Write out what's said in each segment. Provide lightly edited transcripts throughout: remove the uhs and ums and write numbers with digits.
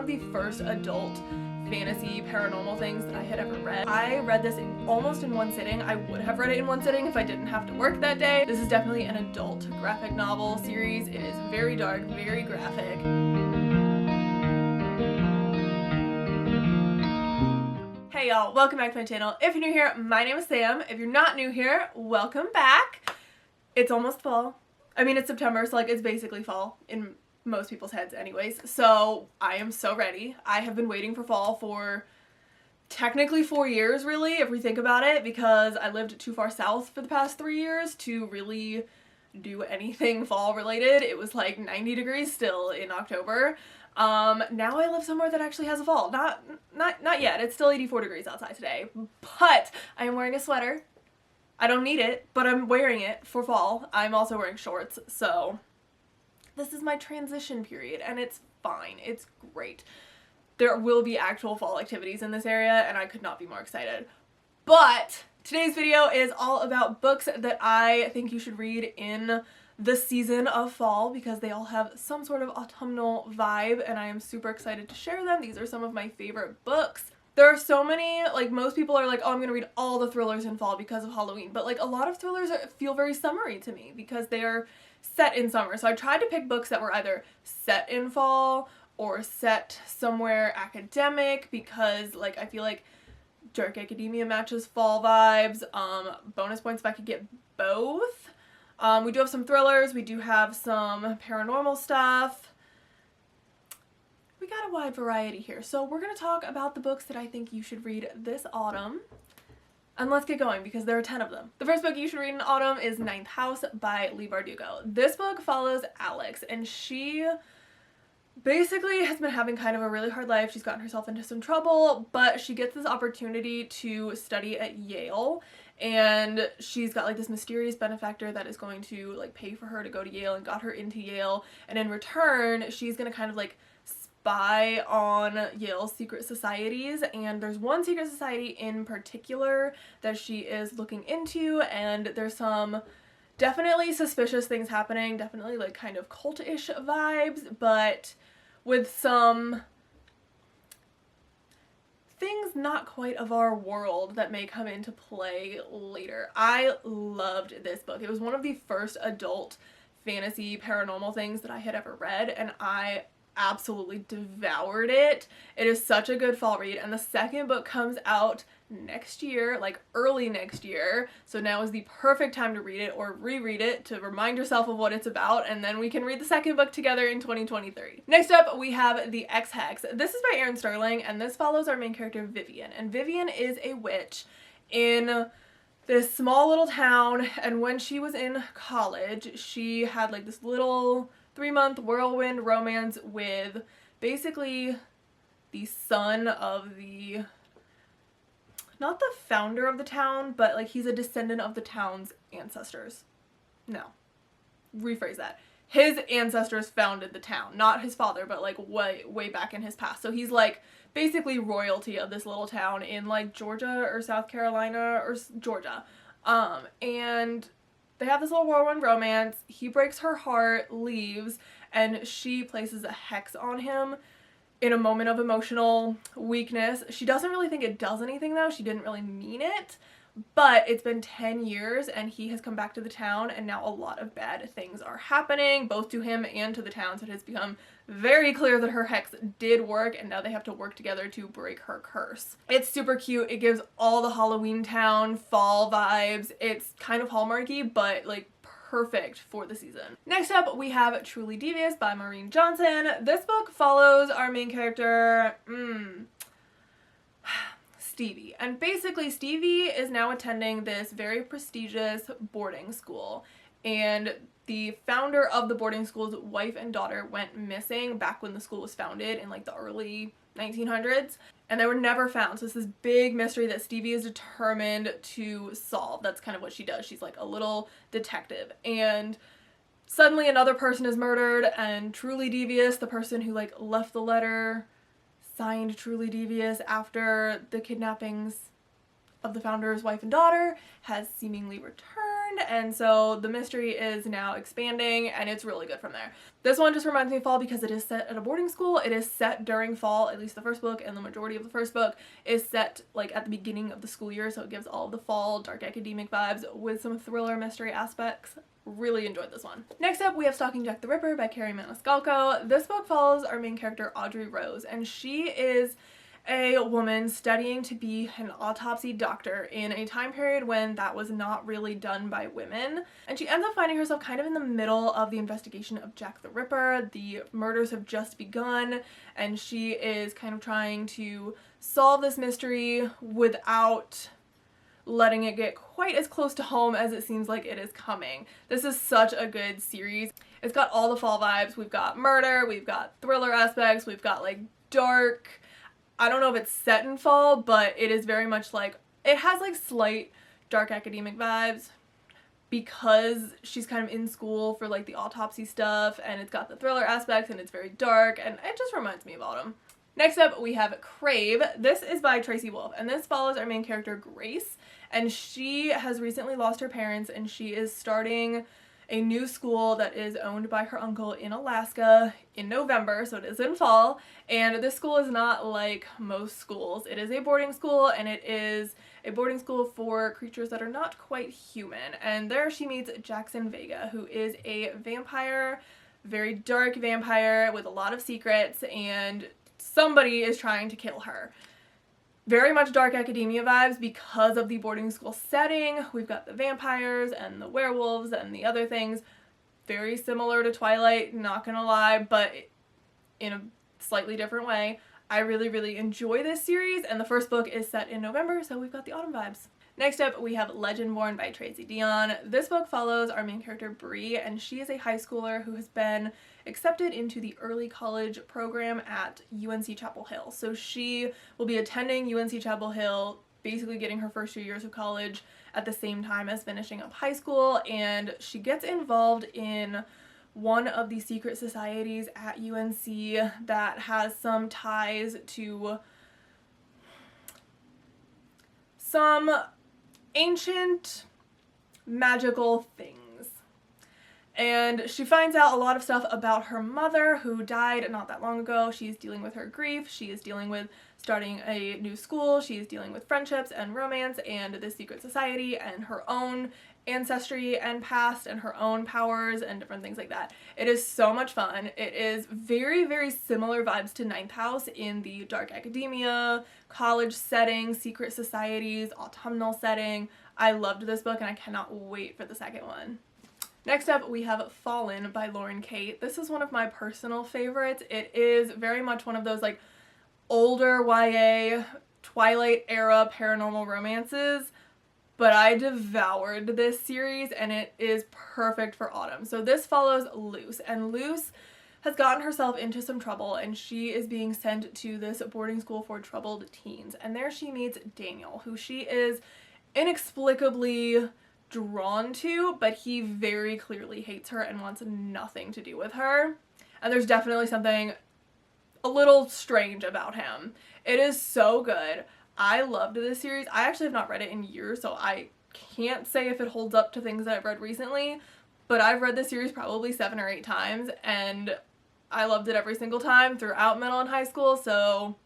the first adult fantasy paranormal things that I had ever read. I read this almost in one sitting. I would have read it in one sitting if I didn't have to work that day. This is definitely an adult graphic novel series. It is very dark, very graphic. Hey y'all, welcome back to my channel. If you're new here, my name is Sam. If you're not new here, welcome back. It's almost fall. I mean, it's September, so like it's basically fall in most people's heads anyways. So I am so ready. I have been waiting for fall for technically 4 years, really, if we think about it, because I lived too far south for the past 3 years to really do anything fall related. It was like 90 degrees still in October. Now I live somewhere that actually has a fall. Not yet. It's still 84 degrees outside today, but I am wearing a sweater. I don't need it, but I'm wearing it for fall. I'm also wearing shorts, so this is my transition period, and it's fine. It's great. There will be actual fall activities in this area, and I could not be more excited. But today's video is all about books that I think you should read in the season of fall, because they all have some sort of autumnal vibe, and I am super excited to share them. These are some of my favorite books. There are so many, like, most people are like, oh, I'm gonna read all the thrillers in fall because of Halloween, but like a lot of thrillers feel very summery to me because they are set in summer. So I tried to pick books that were either set in fall or set somewhere academic, because like I feel like Dark Academia matches fall vibes. Bonus points if I could get both. We do have some thrillers, we do have some paranormal stuff. We got a wide variety here. So we're going to talk about the books that I think you should read this autumn. And let's get going because there are 10 of them. The first book you should read in autumn is Ninth House by Leigh Bardugo. This book follows Alex, and she basically has been having kind of a really hard life. She's gotten herself into some trouble, but she gets this opportunity to study at Yale, and she's got like this mysterious benefactor that is going to like pay for her to go to Yale and got her into Yale, and in return she's gonna kind of like spy on Yale's secret societies, and there's one secret society in particular that she is looking into, and there's some definitely suspicious things happening, definitely like kind of cult-ish vibes, but with some things not quite of our world that may come into play later. I loved this book. It was one of the first adult fantasy paranormal things that I had ever read, and I absolutely devoured it. It is such a good fall read, and the second book comes out next year, like early next year, so now is the perfect time to read it or reread it to remind yourself of what it's about, and then we can read the second book together in 2023. Next up, we have the Xhex. This is by Erin Sterling, and this follows our main character Vivian, and Vivian is a witch in this small little town, and when she was in college, she had like this little 3-month whirlwind romance with basically the son of the, not the founder of the town, but like he's a descendant of the town's ancestors. No, rephrase that. His ancestors founded the town, not his father, but like way back in his past. So he's like basically royalty of this little town in like Georgia or South Carolina or Georgia. And they have this little whirlwind romance. He breaks her heart, leaves, and she places a hex on him in a moment of emotional weakness. She doesn't really think it does anything though. She didn't really mean it, but it's been 10 years and he has come back to the town, and now a lot of bad things are happening, both to him and to the town. So it has become very clear that her hex did work, and now they have to work together to break her curse. It's super cute. It gives all the Halloween Town fall vibes. It's kind of Hallmarky, but like perfect for the season. Next up, we have Truly Devious by Maureen Johnson. This book follows our main character, Stevie. And basically Stevie is now attending this very prestigious boarding school, and the founder of the boarding school's wife and daughter went missing back when the school was founded in like the early 1900s, and they were never found. So it's this big mystery that Stevie is determined to solve. That's kind of what she does. She's like a little detective, and suddenly another person is murdered, and Truly Devious, the person who like left the letter signed Truly Devious after the kidnappings of the founder's wife and daughter, has seemingly returned, and so the mystery is now expanding, and it's really good from there. This one just reminds me of fall because it is set at a boarding school. It is set during fall, at least the first book, and the majority of the first book is set like at the beginning of the school year, so it gives all of the fall dark academic vibes with some thriller mystery aspects. Really enjoyed this one. Next up, we have Stalking Jack the Ripper by Carrie Maniscalco. This book follows our main character, Audrey Rose, and she is a woman studying to be an autopsy doctor in a time period when that was not really done by women. And she ends up finding herself kind of in the middle of the investigation of Jack the Ripper. The murders have just begun, and she is kind of trying to solve this mystery without letting it get quite as close to home as it seems like it is coming. This is such a good series. It's got all the fall vibes. We've got murder, we've got thriller aspects, we've got like dark, I don't know if it's set in fall, but it is very much like, it has like slight dark academic vibes because she's kind of in school for like the autopsy stuff, and it's got the thriller aspects and it's very dark, and it just reminds me of autumn. Next up, we have Crave. This is by Tracy Wolff, and this follows our main character, Grace, and she has recently lost her parents, and she is starting a new school that is owned by her uncle in Alaska in November, so it is in fall, and this school is not like most schools. It is a boarding school, and it is a boarding school for creatures that are not quite human, and there she meets Jackson Vega, who is a vampire, very dark vampire with a lot of secrets, and somebody is trying to kill her. Very much dark academia vibes because of the boarding school setting. We've got the vampires and the werewolves and the other things. Very similar to Twilight, not gonna lie, but in a slightly different way. I really enjoy this series, and the first book is set in November, so we've got the autumn vibes. Next up, we have Legendborn by Tracy Dion. This book follows our main character, Bree, and she is a high schooler who has been accepted into the early college program at UNC Chapel Hill. So she will be attending UNC Chapel Hill, basically getting her first 2 years of college at the same time as finishing up high school, and she gets involved in one of the secret societies at UNC that has some ties to some ancient magical things. And she finds out a lot of stuff about her mother, who died not that long ago. She's dealing with her grief. She is dealing with starting a new school. She is dealing with friendships and romance and this secret society and her own ancestry and past and her own powers and different things like that. It is so much fun. It is very similar vibes to Ninth House in the dark academia, college setting, secret societies, autumnal setting. I loved this book, and I cannot wait for the second one. Next up, we have Fallen by Lauren Kate. This is one of my personal favorites. It is very much one of those like older YA, Twilight era paranormal romances, but I devoured this series, and it is perfect for autumn. So this follows Luce, and Luce has gotten herself into some trouble, and she is being sent to this boarding school for troubled teens, and there she meets Daniel, who she is inexplicably drawn to, but he very clearly hates her and wants nothing to do with her, and there's definitely something a little strange about him. It is so good. I loved this series. I actually have not read it in years, so I can't say if it holds up to things that I've read recently, but I've read this series probably 7 or 8 times, and I loved it every single time throughout middle and high school, so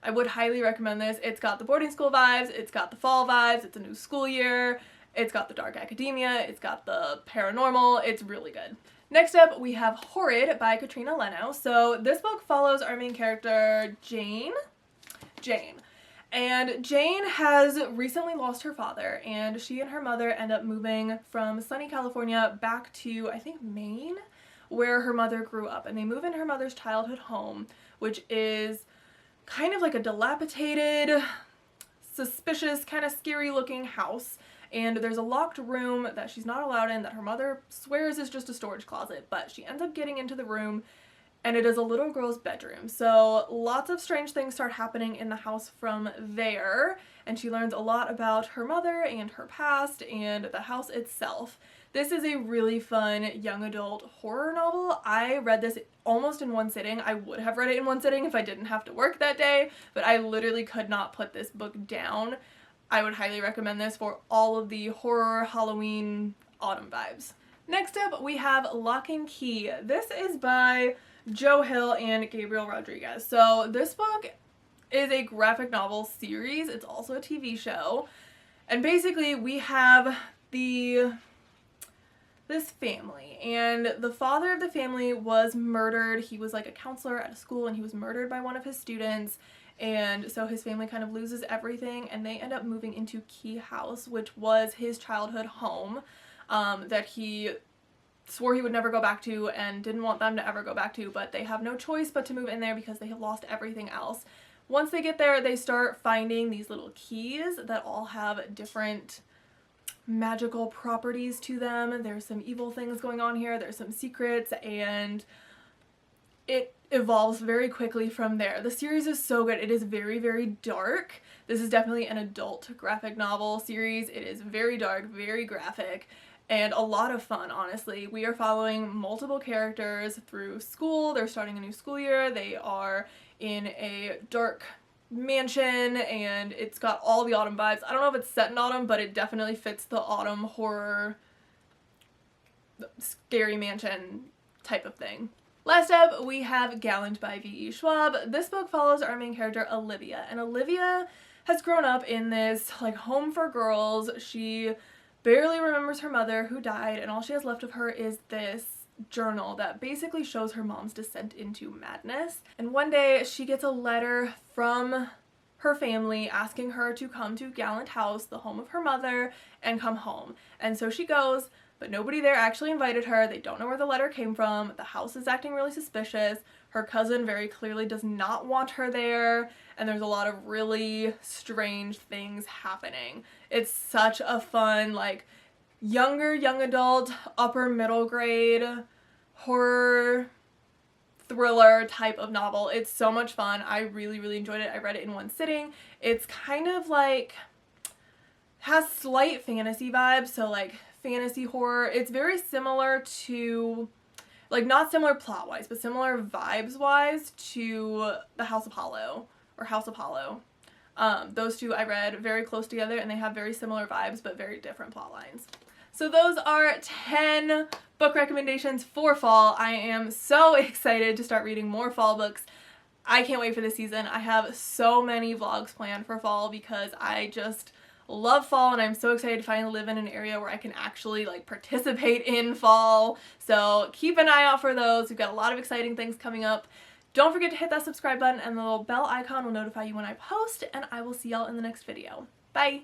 I would highly recommend this. It's got the boarding school vibes, it's got the fall vibes, it's a new school year, it's got the dark academia, it's got the paranormal, it's really good. Next up, we have Horrid by Katrina Leno. So this book follows our main character, Jane. And Jane has recently lost her father, and she and her mother end up moving from sunny California back to, I think, Maine, where her mother grew up. And they move in her mother's childhood home, which is kind of like a dilapidated, suspicious, kind of scary looking house. And there's a locked room that she's not allowed in that her mother swears is just a storage closet, but she ends up getting into the room, and it is a little girl's bedroom. So lots of strange things start happening in the house from there, and she learns a lot about her mother and her past and the house itself. This is a really fun young adult horror novel. I read this almost in one sitting. I would have read it in one sitting if I didn't have to work that day, but I literally could not put this book down. I would highly recommend this for all of the horror, Halloween, autumn vibes. Next up, we have Lock and Key. This is by Joe Hill and Gabriel Rodriguez. So this book is a graphic novel series. It's also a TV show. And basically we have this family, and the father of the family was murdered. He was like a counselor at a school, and he was murdered by one of his students. And so his family kind of loses everything, and they end up moving into Key House, which was his childhood home, that he swore he would never go back to and didn't want them to ever go back to, but they have no choice but to move in there because they have lost everything else. Once they get there, they start finding these little keys that all have different magical properties to them. There's some evil things going on here, there's some secrets, and it evolves very quickly from there. The series is so good. It is very, very dark. This is definitely an adult graphic novel series. It is very dark, very graphic, and a lot of fun, honestly. We are following multiple characters through school. They're starting a new school year. They are in a dark mansion, and it's got all the autumn vibes. I don't know if it's set in autumn, but it definitely fits the autumn horror, scary mansion type of thing. Last up, we have Gallant by V.E. Schwab. This book follows our main character, Olivia, and Olivia has grown up in this like home for girls. She barely remembers her mother who died, and all she has left of her is this journal that basically shows her mom's descent into madness. And one day she gets a letter from her family asking her to come to Gallant House, the home of her mother, and come home. And so she goes, but nobody there actually invited her. They don't know where the letter came from. The house is acting really suspicious. Her cousin very clearly does not want her there, and there's a lot of really strange things happening. It's such a fun, like, young adult, upper middle grade horror thriller type of novel. It's so much fun. I really, really enjoyed it. I read it in one sitting. It's kind of like, has slight fantasy vibes, so like fantasy horror. It's very similar to, like, not similar plot wise, but similar vibes wise to the House of Hollow or House of Hollow. Those two I read very close together, and they have very similar vibes but very different plot lines. So those are 10 book recommendations for fall. I am so excited to start reading more fall books. I can't wait for the season. I have so many vlogs planned for fall because I just love fall, and I'm so excited to finally live in an area where I can actually like participate in fall. So keep an eye out for those. We've got a lot of exciting things coming up. Don't forget to hit that subscribe button, and the little bell icon will notify you when I post, and I will see y'all in the next video. Bye!